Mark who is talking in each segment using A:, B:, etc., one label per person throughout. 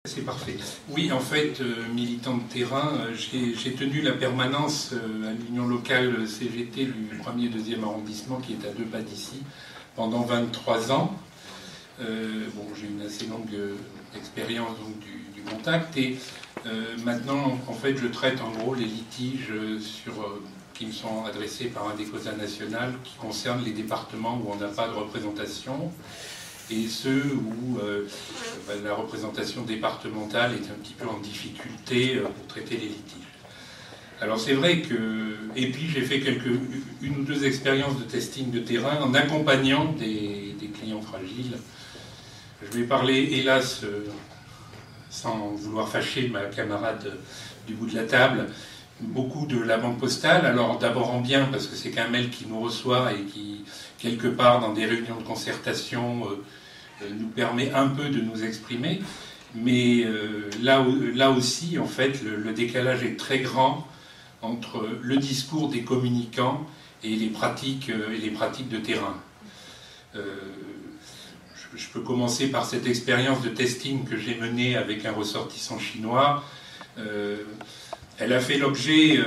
A: C'est parfait. Oui, en fait, militant de terrain, j'ai tenu la permanence à l'union locale CGT du 1er et 2e arrondissement, qui est à 2 pas d'ici, pendant 23 ans. Bon, j'ai une assez longue expérience donc, du contact, et maintenant, en fait, je traite en gros les litiges qui me sont adressés par un DECOSA national qui concernent les départements où on n'a pas de représentation, et ceux où la représentation départementale est un petit peu en difficulté pour traiter les litiges. Alors c'est vrai que... Et puis j'ai fait une ou deux expériences de testing de terrain en accompagnant des clients fragiles. Je vais parler, hélas, sans vouloir fâcher ma camarade du bout de la table, beaucoup de la Banque Postale. Alors d'abord en bien, parce que c'est qu'un mail qui nous reçoit et qui, quelque part, dans des réunions de concertation, nous permet un peu de nous exprimer. Mais là aussi, en fait, le décalage est très grand entre le discours des communicants et les pratiques de terrain. Je peux commencer par cette expérience de testing que j'ai menée avec un ressortissant chinois. Elle a fait l'objet...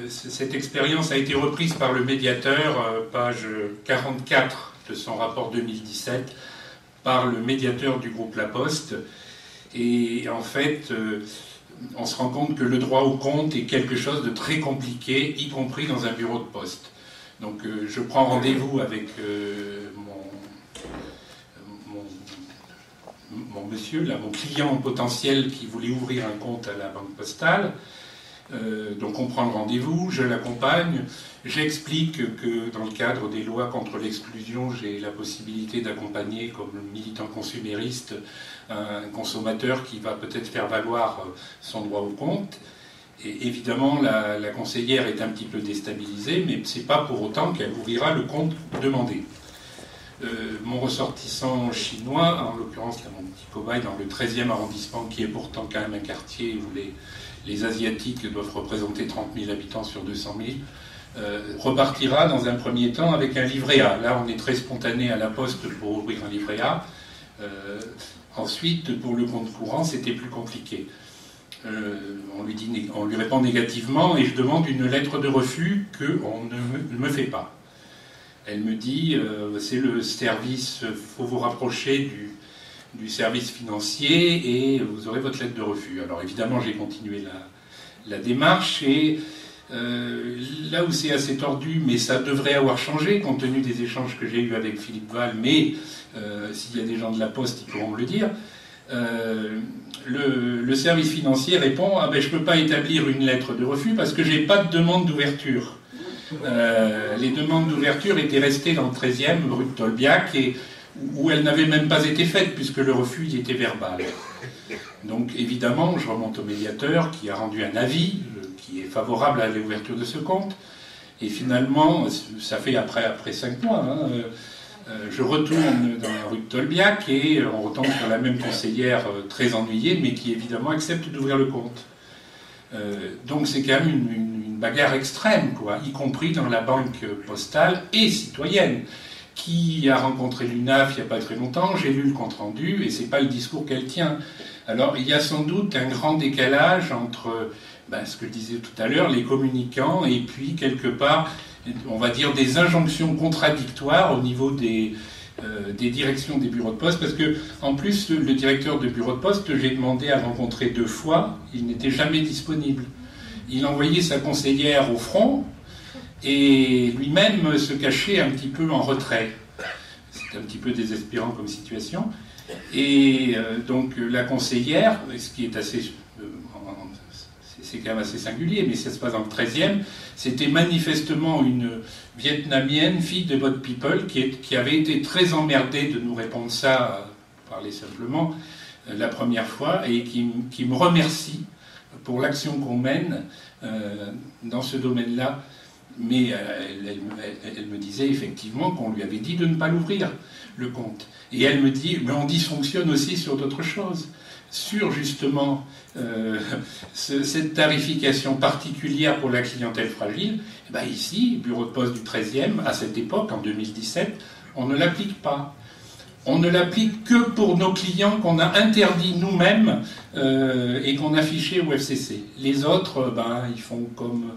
A: cette expérience a été reprise par le médiateur, page 44 de son rapport 2017, par le médiateur du groupe La Poste. Et en fait, on se rend compte que le droit au compte est quelque chose de très compliqué, y compris dans un bureau de poste. Donc je prends rendez-vous avec mon monsieur, là, mon client potentiel qui voulait ouvrir un compte à la Banque Postale. Donc on prend le rendez-vous, je l'accompagne, j'explique que dans le cadre des lois contre l'exclusion, j'ai la possibilité d'accompagner comme militant consumériste un consommateur qui va peut-être faire valoir son droit au compte. Et évidemment, la conseillère est un petit peu déstabilisée, mais ce n'est pas pour autant qu'elle ouvrira le compte demandé. Mon ressortissant chinois, en l'occurrence là, mon petit cobaye dans le 13e arrondissement, qui est pourtant quand même un quartier où les Asiatiques doivent représenter 30 000 habitants sur 200 000, repartira dans un premier temps avec un livret A. Là, on est très spontané à la poste pour ouvrir un livret A. Ensuite, pour le compte courant, c'était plus compliqué. On lui répond négativement et je demande une lettre de refus qu'on ne me fait pas. Elle me dit, c'est le service, il faut vous rapprocher du service financier et vous aurez votre lettre de refus. Alors évidemment, j'ai continué la démarche et là où c'est assez tordu, mais ça devrait avoir changé compte tenu des échanges que j'ai eus avec Philippe Val, mais s'il y a des gens de la Poste, ils pourront me le dire. Le service financier répond « Ah ben je ne peux pas établir une lettre de refus parce que je n'ai pas de demande d'ouverture. » Les demandes d'ouverture étaient restées dans le 13e, rue de Tolbiac, et où elles n'avaient même pas été faites puisque le refus y était verbal. Donc évidemment, je remonte au médiateur qui a rendu un avis qui est favorable à l'ouverture de ce compte. Et finalement, ça fait après 5 mois, hein, je retourne dans la rue de Tolbiac et on retombe sur la même conseillère très ennuyée, mais qui évidemment accepte d'ouvrir le compte. Donc c'est quand même une bagarre extrême, quoi, y compris dans la banque postale et citoyenne, qui a rencontré l'UNAF il n'y a pas très longtemps, j'ai lu le compte-rendu, et c'est pas le discours qu'elle tient. Alors il y a sans doute un grand décalage entre ce que je disais tout à l'heure, les communicants, et puis quelque part, on va dire, des injonctions contradictoires au niveau des directions des bureaux de poste, parce que en plus, le directeur de bureau de poste, j'ai demandé à rencontrer 2 fois, il n'était jamais disponible. Il envoyait sa conseillère au front, et lui-même se cachait un petit peu en retrait. C'est un petit peu désespérant comme situation. Et donc la conseillère, ce qui est assez... c'est quand même assez singulier, mais ça se passe dans le 13e, c'était manifestement une Vietnamienne, fille de Boat People, qui avait été très emmerdée de nous répondre ça, parler simplement, la première fois, et qui me remercie pour l'action qu'on mène dans ce domaine-là. Mais elle me disait effectivement qu'on lui avait dit de ne pas l'ouvrir, le compte. Et elle me dit, mais on dysfonctionne aussi sur d'autres choses. Sur justement cette tarification particulière pour la clientèle fragile, ici, bureau de poste du 13e, à cette époque, en 2017, on ne l'applique pas. on ne l'applique que pour nos clients qu'on a interdit nous-mêmes et qu'on a fiché au FCC. Les autres, ils font comme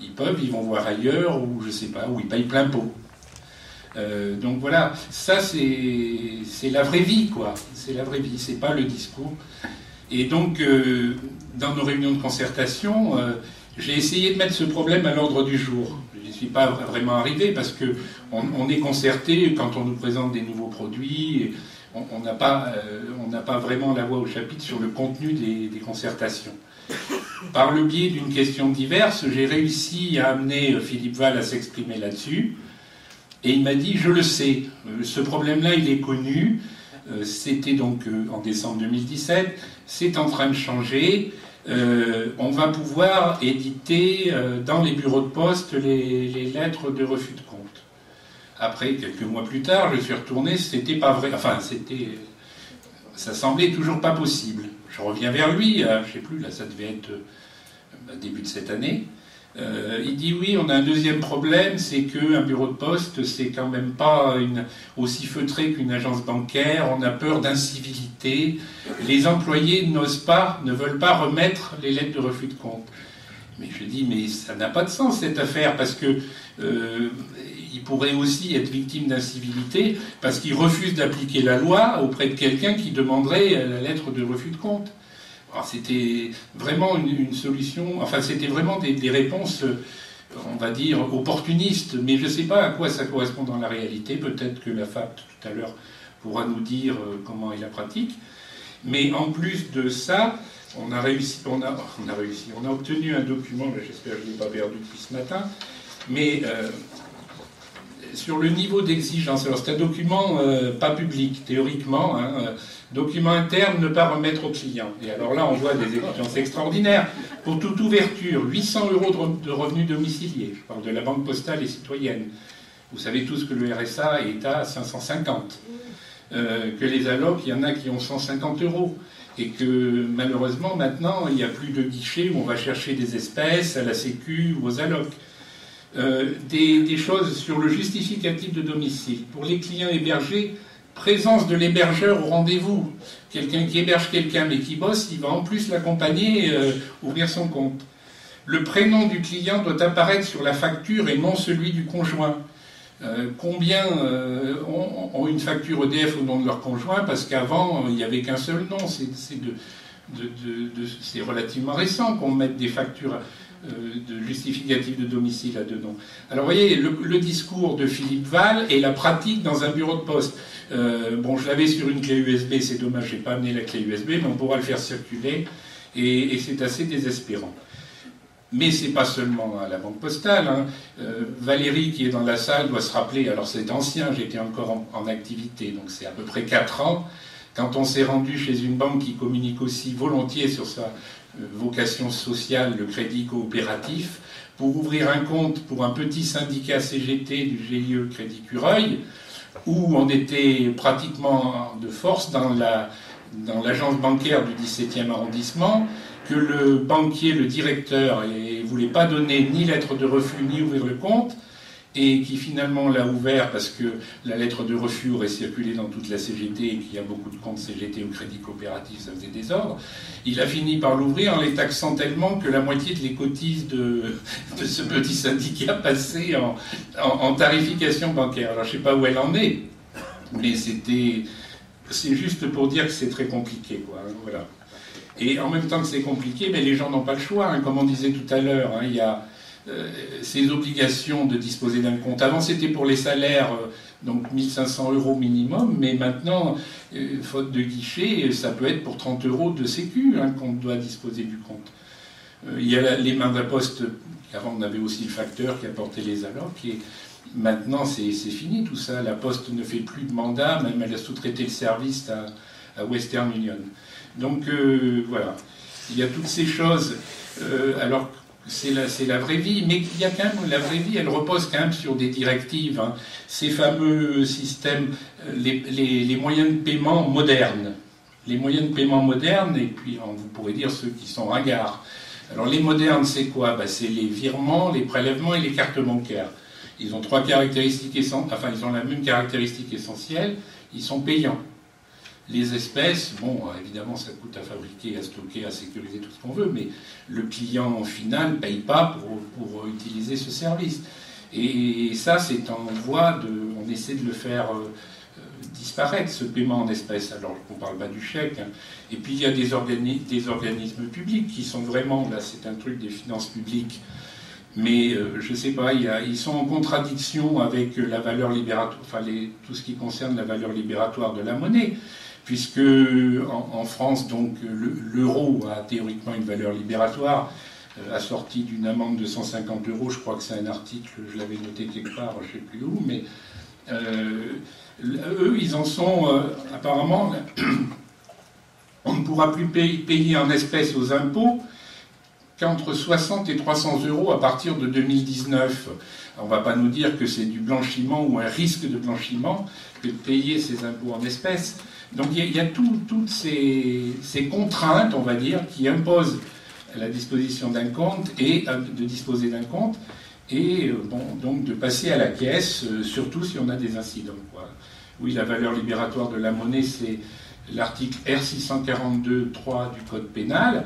A: ils peuvent, ils vont voir ailleurs, ou je sais pas, ou ils payent plein pot. Donc voilà, ça c'est la vraie vie, quoi. C'est la vraie vie, c'est pas le discours. Et donc, dans nos réunions de concertation, j'ai essayé de mettre ce problème à l'ordre du jour. Je n'y suis pas vraiment arrivé parce que on est concerté quand on nous présente des nouveaux produits. On n'a pas vraiment la voix au chapitre sur le contenu des concertations. Par le biais d'une question diverse, j'ai réussi à amener Philippe Val à s'exprimer là-dessus. Et il m'a dit, je le sais, ce problème-là, il est connu. C'était donc en décembre 2017. C'est en train de changer. On va pouvoir éditer dans les bureaux de poste les lettres de refus de compte. Après, quelques mois plus tard, je suis retourné, c'était pas vrai. Enfin, ça semblait toujours pas possible. Je reviens vers lui, je sais plus, là, ça devait être début de cette année. Il dit oui, on a un deuxième problème, c'est qu'un bureau de poste, c'est quand même pas aussi feutré qu'une agence bancaire, on a peur d'incivilité, les employés ne veulent pas remettre les lettres de refus de compte. Mais je dis, mais ça n'a pas de sens cette affaire, parce que il pourrait aussi être victime d'incivilité, parce qu'il refuse d'appliquer la loi auprès de quelqu'un qui demanderait la lettre de refus de compte. Alors c'était vraiment une solution, enfin c'était vraiment des réponses, on va dire, opportunistes, mais je ne sais pas à quoi ça correspond dans la réalité, peut-être que la FAP tout à l'heure pourra nous dire comment est la pratique, mais en plus de ça, on a obtenu un document, j'espère que je ne l'ai pas perdu depuis ce matin, mais sur le niveau d'exigence. Alors c'est un document pas public, théoriquement, document interne, ne pas remettre au client. Et alors là, on voit des exigences extraordinaires. Pour toute ouverture, 800 € de revenus domiciliés. Je parle de la banque postale et citoyenne. Vous savez tous que le RSA est à 550. Que les allocs, il y en a qui ont 150 €. Et que malheureusement, maintenant, il n'y a plus de guichet où on va chercher des espèces à la Sécu ou aux allocs. Des choses sur le justificatif de domicile. Pour les clients hébergés, présence de l'hébergeur au rendez-vous. Quelqu'un qui héberge quelqu'un mais qui bosse, il va en plus l'accompagner, ouvrir son compte. Le prénom du client doit apparaître sur la facture et non celui du conjoint. Combien ont une facture EDF au nom de leur conjoint parce qu'avant, il n'y avait qu'un seul nom. C'est relativement récent qu'on mette des factures de justificatif de domicile à deux noms. Alors vous voyez, le discours de Philippe Val et la pratique dans un bureau de poste. Bon, je l'avais sur une clé USB, c'est dommage, je n'ai pas amené la clé USB, mais on pourra le faire circuler, et c'est assez désespérant. Mais c'est pas seulement à la banque postale. Valérie, qui est dans la salle, doit se rappeler, alors c'est ancien, j'étais encore en activité, donc c'est à peu près 4 ans, quand on s'est rendu chez une banque qui communique aussi volontiers sur sa vocation sociale, le crédit coopératif, pour ouvrir un compte pour un petit syndicat CGT du GIE Crédit Cureuil, où on était pratiquement de force dans l'agence bancaire du 17e arrondissement, que le banquier, le directeur, ne voulait pas donner ni lettre de refus ni ouvrir le compte, et qui finalement l'a ouvert parce que la lettre de refus aurait circulé dans toute la CGT et qu'il y a beaucoup de comptes CGT au crédit coopératif, ça faisait désordre. Il a fini par l'ouvrir en les taxant tellement que la moitié de les cotises de ce petit syndicat passait en tarification bancaire. Alors je ne sais pas où elle en est, mais c'est juste pour dire que c'est très compliqué, quoi. Voilà. Et en même temps que c'est compliqué, mais les gens n'ont pas le choix. Comme on disait tout à l'heure, il y a ces obligations de disposer d'un compte. Avant, c'était pour les salaires, donc 1 500 € minimum, mais maintenant, faute de guichet, ça peut être pour 30 € de sécu qu'on doit disposer du compte. Il y a les mains de la poste, avant on avait aussi le facteur qui apportait les allocs, et maintenant c'est fini tout ça. La poste ne fait plus de mandat, même elle a sous-traité le service à Western Union. Donc voilà, il y a toutes ces choses, alors c'est la vraie vie, mais il y a quand même, la vraie vie, elle repose quand même sur des directives, ces fameux systèmes, les moyens de paiement modernes. Les moyens de paiement modernes, et puis vous pourrez dire ceux qui sont ringards. Alors les modernes, c'est quoi ? C'est les virements, les prélèvements et les cartes bancaires. ils ont trois caractéristiques essentielles, enfin ils ont la même caractéristique essentielle, ils sont payants. Les espèces, bon, évidemment, ça coûte à fabriquer, à stocker, à sécuriser, tout ce qu'on veut, mais le client final ne paye pas pour utiliser ce service. Et ça, c'est en voie de... On essaie de le faire disparaître, ce paiement en espèces. Alors, on ne parle pas du chèque. Hein. Et puis, il y a des organismes publics qui sont vraiment... Là, c'est un truc des finances publiques. Mais, je ne sais pas, ils sont en contradiction avec la valeur libératoire, enfin, tout ce qui concerne la valeur libératoire de la monnaie. Puisque en France, donc, l'euro a théoriquement une valeur libératoire, assortie d'une amende de 150 €. Je crois que c'est un article, je l'avais noté quelque part, je ne sais plus où, mais eux, ils en sont apparemment. On ne pourra plus payer en espèces aux impôts qu'entre 60 et 300 € à partir de 2019. On ne va pas nous dire que c'est du blanchiment ou un risque de blanchiment que de payer ces impôts en espèces. Donc il y a toutes ces contraintes, on va dire, qui imposent la disposition d'un compte et de disposer d'un compte et donc de passer à la caisse, surtout si on a des incidents. Quoi. Oui, la valeur libératoire de la monnaie, c'est l'article R642.3 du Code pénal.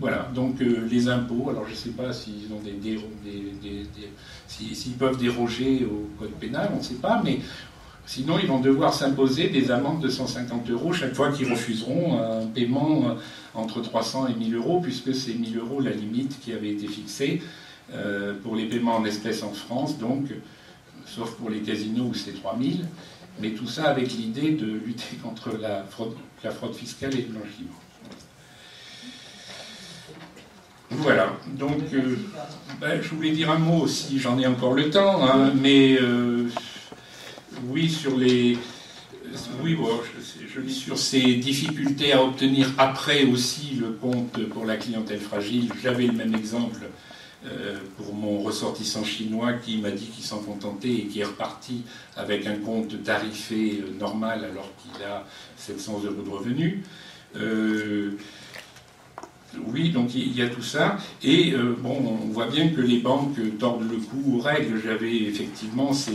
A: Voilà, donc les impôts, alors je ne sais pas s'ils ont s'ils peuvent déroger au Code pénal, on ne sait pas, mais sinon ils vont devoir s'imposer des amendes de 150 € chaque fois qu'ils refuseront un paiement entre 300 et 1000 €, puisque c'est 1000 € la limite qui avait été fixée pour les paiements en espèces en France, donc, sauf pour les casinos où c'est 3000, mais tout ça avec l'idée de lutter contre la fraude fiscale et le blanchiment. Voilà, donc je voulais dire un mot si j'en ai encore le temps, hein, mais oui, sur les... Oui, bon, je lis sur ces difficultés à obtenir après aussi le compte pour la clientèle fragile. J'avais le même exemple pour mon ressortissant chinois qui m'a dit qu'il s'en contentait et qui est reparti avec un compte tarifé normal alors qu'il a 700 € de revenus. Oui, donc il y a tout ça. Et on voit bien que les banques tordent le cou aux règles. J'avais effectivement ce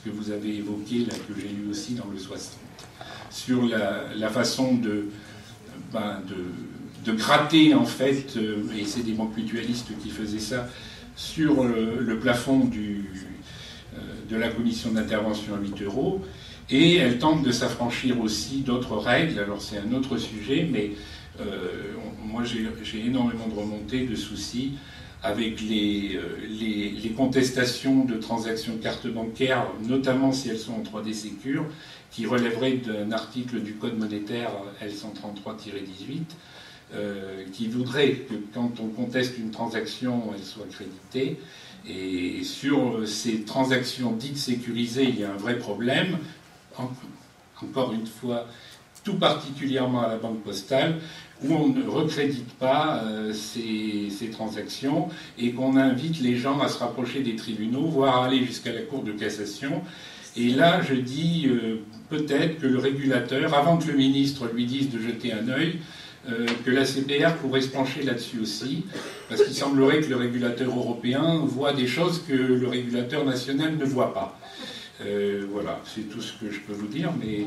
A: que vous avez évoqué, là, que j'ai lu aussi dans le 60, sur la façon de gratter, en fait, et c'est des banques mutualistes qui faisaient ça, sur le plafond de la commission d'intervention à 8 €. Et elles tentent de s'affranchir aussi d'autres règles. Alors c'est un autre sujet, mais moi j'ai énormément de remontées, de soucis avec les contestations de transactions de cartes bancaires, notamment si elles sont en 3D Secure, qui relèveraient d'un article du Code monétaire L133-18, qui voudrait que quand on conteste une transaction, elle soit créditée. Et sur ces transactions dites sécurisées, il y a un vrai problème. Encore une fois, tout particulièrement à la Banque Postale, où on ne recrédite pas ces transactions et qu'on invite les gens à se rapprocher des tribunaux, voire à aller jusqu'à la Cour de cassation. Et là, je dis peut-être que le régulateur, avant que le ministre lui dise de jeter un œil, que la CPR pourrait se pencher là-dessus aussi, parce qu'il semblerait que le régulateur européen voit des choses que le régulateur national ne voit pas. Voilà, c'est tout ce que je peux vous dire, mais...